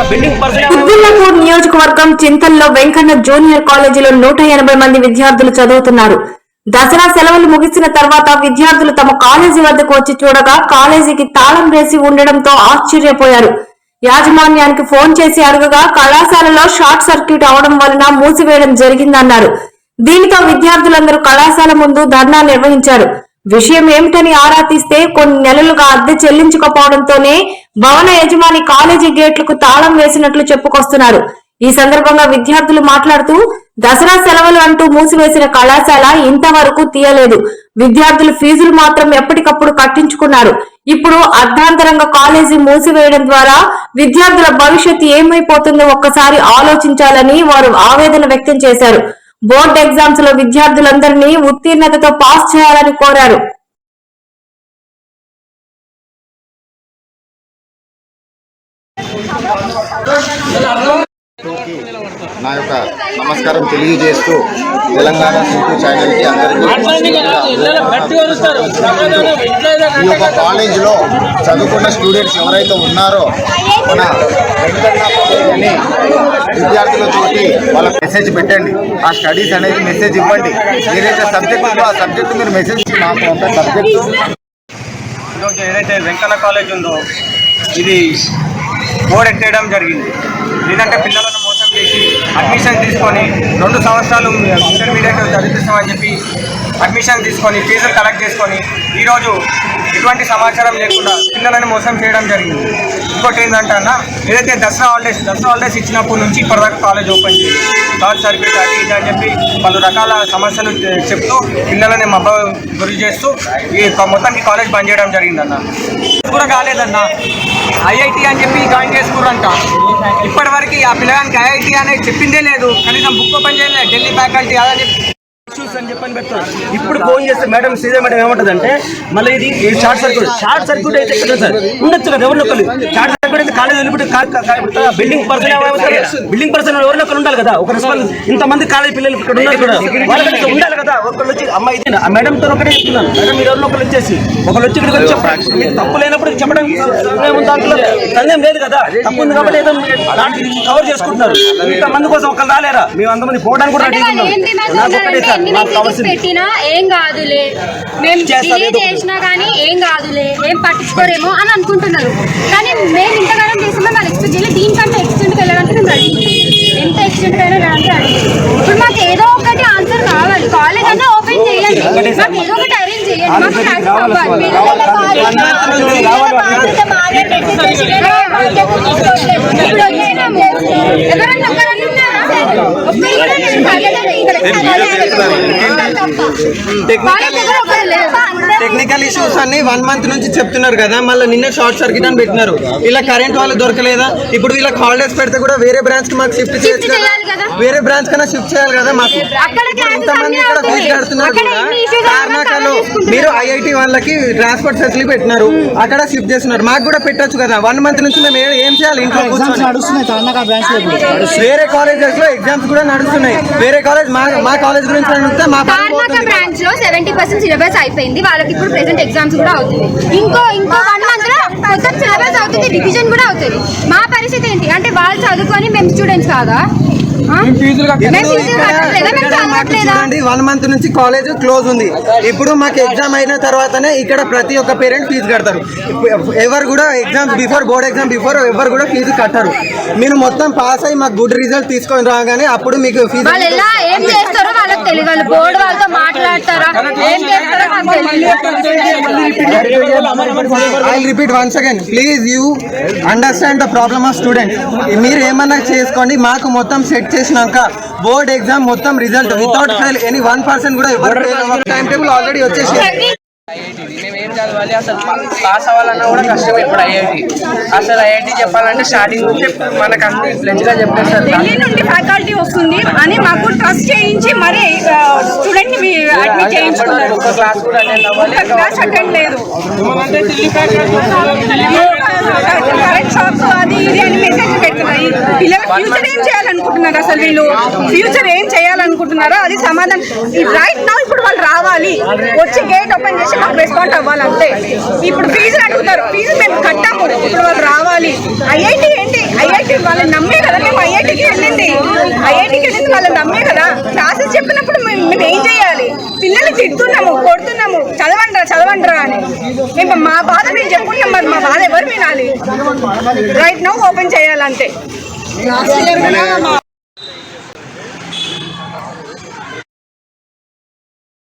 కుత్బుల్లాపూర్ నియోజకవర్గం చింతల్లో వెంకన్న జూనియర్ కాలేజీలో 180 మంది విద్యార్థులు చదువుతున్నారు. దసరా సెలవులు ముగిసిన తర్వాత విద్యార్థులు తమ కాలేజీ వద్దకు వచ్చి చూడగా కాలేజీకి తాళం వేసి ఉండడంతో ఆశ్చర్యపోయారు. యాజమాన్యానికి ఫోన్ చేసి అడగగా కళాశాలలో షార్ట్ సర్క్యూట్ అవడం వలన మూసివేయడం జరిగిందన్నారు. దీనితో విద్యార్థులందరూ కళాశాల ముందు ధర్నా నిర్వహించారు. విషయం ఏమిటని ఆరా తీస్తే కొన్ని నెలలుగా అద్దె చెల్లించకపోవడంతోనే భవన యజమాని కాలేజీ గేట్లకు తాళం వేసినట్లు చెప్పుకొస్తున్నారు. ఈ సందర్భంగా విద్యార్థులు మాట్లాడుతూ దసరా సెలవులు అంటూ మూసివేసిన కళాశాల ఇంతవరకు తీయలేదు. విద్యార్థులు ఫీజులు మాత్రం ఎప్పటికప్పుడు కట్టించుకున్నారు. ఇప్పుడు అర్ధాంతరంగా కాలేజీ మూసివేయడం ద్వారా విద్యార్థుల భవిష్యత్తు ఏమైపోతుందో ఒక్కసారి ఆలోచించాలని వారు ఆవేదన వ్యక్తం చేశారు. బోర్డు ఎగ్జామ్స్ లో విద్యార్థులందరినీ ఉత్తీర్ణతతో పాస్ చేయాలని కోరారు. నా యొక్క నమస్కారం తెలియజేస్తూ తెలంగాణ సింటూ ఛానల్కి అందరికీ ఈ యొక్క కాలేజీలో చదువుకున్న స్టూడెంట్స్ ఎవరైతే ఉన్నారో మన వెంకన్న కాలేజ్ అని విద్యార్థులతోటి వాళ్ళ మెసేజ్ పెట్టండి. ఆ స్టడీస్ అనేది మెసేజ్ ఇవ్వండి. ఏదైతే సబ్జెక్ట్ ఉందో ఆ సబ్జెక్ట్ మీరు మెసేజ్ నాకు ఒక సబ్జెక్ట్ ఈరోజు ఏదైతే వెంకన్న కాలేజ్ ఉందో ఇది బోర్డు ఎత్తేయడం జరిగింది. లేదంటే పిల్లలను మోసం చేసి అడ్మిషన్ తీసుకొని 2 సంవత్సరాలు ఇంటర్మీడియట్ చదివిస్తామని చెప్పి అడ్మిషన్ తీసుకొని ఫీజులు కలెక్ట్ చేసుకొని ఈరోజు ఎటువంటి సమాచారం లేకుండా పిల్లలను మోసం చేయడం జరిగింది. ఇంకోటి ఏంటంటే అన్న ఏదైతే దసరా హాలిడేస్ ఇచ్చినప్పటి నుంచి ఇప్పటిదాకా కాలేజ్ ఓపెన్ చేసి షార్ట్ సర్క్యూట్ అది ఇది అని చెప్పి పలు రకాల సమస్యలు చెప్తూ పిల్లలని గురి చేస్తూ ఈ మొత్తానికి కాలేజ్ బంద్ చేయడం జరిగిందన్న. కూడా కాలేదన్న ఐఐటి అని చెప్పి జాయిన్ చేసుకున్నారంట. ఇప్పటివరకు ఆ పిల్లగానికి ఐఐటి అనేది చెప్పిందే లేదు. కనీసం బుక్ ఓపెన్ చేయలేదు. ఢిల్లీ ఫ్యాకల్టీ అదని ఇష్యూస్ అని చెప్పని పెడతారు. ఇప్పుడు ఫోన్ చేస్తే మేడం శ్రీదేవి మేడం ఏమంటుంది అంటే మళ్ళీ ఇది షార్ట్ సర్క్యూట్ అయితే కదా సార్ ఉండొచ్చు కదా ఎవరినొక్కరు షార్ట్ సర్క్యూట్ అయితే కాలేజ్ వెళ్ళిపోతే బిల్డింగ్ పర్సన్ ఎవరినొక్కరు ఉండాలి కదా. ఒక ఇంతమంది కాలేజ్ పిల్లలు ఇక్కడ ఉన్నారు కూడా వాళ్ళకి ఉండాలి కదా. ఒకళ్ళు వచ్చి అమ్మ ఇది ఆ మేడంతో ఒకటే చెప్తున్నాను. మేడం మీరు ఎవరినొక్కరు వచ్చేసి ఒకళ్ళు వచ్చి ఇక్కడికి వచ్చి తప్పు లేనప్పుడు చెప్పడం దాంట్లో సందేహం లేదు కదా. తప్పు ఉంది కాబట్టి ఏదో కవర్ చేసుకుంటున్నారు. ఇంతమంది కోసం ఒకళ్ళు రాలేరా? మేము అంతమంది పోవడానికి కూడా రెడీ ఉన్నాం. పెట్టినా ఏం కాదులే, మేము చేసినా కానీ ఏం కాదులే, ఏం పట్టించుకోరేమో అని అనుకుంటున్నారు. కానీ మేము ఇంతకాలం చేసినా వాళ్ళు ఎక్స్పెక్ట్ చేయలేదు. దీనికంటే ఎక్స్టెంట్కి వెళ్ళడానికి మేము రెడీ. ఎంత ఎక్స్టెంట్కి అయినా వెళ్ళడానికి రెడీ. ఇప్పుడు మాకు ఏదో ఒకటి ఆన్సర్ కావాలి. కాలేజ్ అన్నా ఓపెన్ చేయండి, మాకు ఏదో ఒకటి అరేంజ్ చేయండి. మాకు ఎవరన్నా టెక్నికల్ ఇష్యూస్ అన్ని 1 మంత్ నుంచి చెప్తున్నారు కదా. మళ్ళీ నిన్న షార్ట్ సర్క్యూట్ అని పెట్టినారు. ఇలా కరెంట్ వాళ్ళు దొరకలేదా? ఇప్పుడు వీళ్ళకి హాలిడేస్ పెడితే కూడా వేరే బ్రాంచ్ కి మాకు షిఫ్ట్ చేయొచ్చు కదా. వేరే బ్రాంచ్ కన్నా షిఫ్ట్ చేయాలి కదా. మాకు ఇంతమంది ఇక్కడ ఫీజు కడుతున్నారు కూడా కారణాలు. మీరు ఐఐటి వాళ్ళకి ట్రాన్స్పోర్ట్ ఫెసిలిటీ పెట్టినారు, అక్కడ షిఫ్ట్ చేస్తున్నారు. మాకు కూడా పెట్టొచ్చు కదా. 1 మంత్ నుంచి మేము ఏం చేయాలి? ఇంట్లో వేరే కాలేజెస్ లో ఎగ్జామ్స్ కూడా నడుస్తున్నాయి. వేరే కాలేజ్ మా కాలేజ్ గురించి అడిగితే మా బ్రాంచ్ లో 70% సిలబస్ అయిపోయింది. వాళ్ళకి ఇప్పుడు ప్రెసెంట్ ఎగ్జామ్స్ కూడా అవుతుంది. ఇంకో 1 మంత్ లో మొత్తం సిలబస్ అవుతుంది, రివిజన్ కూడా అవుతుంది. మా పరిస్థితి ఏంటి అంటే వాళ్ళు చదువుకొని మేము స్టూడెంట్స్ కాదా? 1 మంత్ నుంచి కాలేజ్ క్లోజ్ ఉంది. ఇప్పుడు మాకు ఎగ్జామ్ అయిన తర్వాతనే ఇక్కడ ప్రతి ఒక్క పేరెంట్ ఫీజు కడతారు. ఎవరు కూడా exams before, board exam before ఎవరు కూడా ఫీజు కట్టారు. మీరు మొత్తం పాస్ అయ్యి మాకు గుడ్ రిజల్ట్ తీసుకొని రాగానే అప్పుడు మీకు ఫీజు ఏం చేస్తారో వాళ్ళకి తెలియదు. వాళ్ళు బోర్డు వాళ్ళతో మాట్లాడతారా, ఏం చేస్తారో I'll repeat once again. Please you understand the problem of students. మీరు ఏమన్నా చేసుకోండి. మాకు మొత్తం సెట్ చేసినాక బోర్డ్ ఎగ్జామ్ మొత్తం రిజల్ట్ వితౌట్ ఫెయిల్ ఎనీ 1% కూడా ఎవరు టైం టేబుల్ ఆల్రెడీ వచ్చేసి మేము ఏం చదవాలి అసలు పాస్ అవ్వాలన్నా కూడా కష్టం. ఇప్పుడు ఐఐటి చెప్పాలంటే స్టార్టింగ్ నుంచి మనకు అంత ఫ్లెజ్ గా చెప్పేస్తారు. ఢిల్లీ నుండి ఫ్యాకల్టీ వస్తుంది అని మాకు ట్రస్ట్ చేయించి మరి స్టూడెంట్ ని అడ్మిట్ చేయించుకున్నారు. ఒక క్లాస్ కూడా అటెండ్ లేదు. కరెంట్ షాప్స్ అది ఇది అని మెసేజ్ పెడుతున్నారు. పిల్లల ఫ్యూచర్ ఏం చేయాలనుకుంటున్నారు, అసలు వీళ్ళు ఫ్యూచర్ ఏం చేయాలనుకుంటున్నారో అది సమాధానం. రైట్ నౌ ఇప్పుడు వాళ్ళు రావాలి, వచ్చి గేట్ ఓపెన్ చేసి మాకు రెస్పాండ్ అవ్వాలి అంతే. ఇప్పుడు ఫీజులు అడుగుతారు, ఫీజు మేము కట్టాము, ఇప్పుడు వాళ్ళు రావాలి. ఐఐటి ఏంటి, ఐఐటి వాళ్ళని నమ్మే కదా మేము ఐఐటికి వెళ్ళింది వాళ్ళని నమ్మే కదా. క్లాసెస్ చెప్పినప్పుడు మేము ఏం చేయాలి? పిల్లల్ని తిడుతున్నాము, కొడుతున్నాము, చదవండిరా అని. మేము మా బాధ మేము చెప్పుకున్నాం, మరి మా బాధ ఎవరు వినాలి? Right now open చేయాలంతే.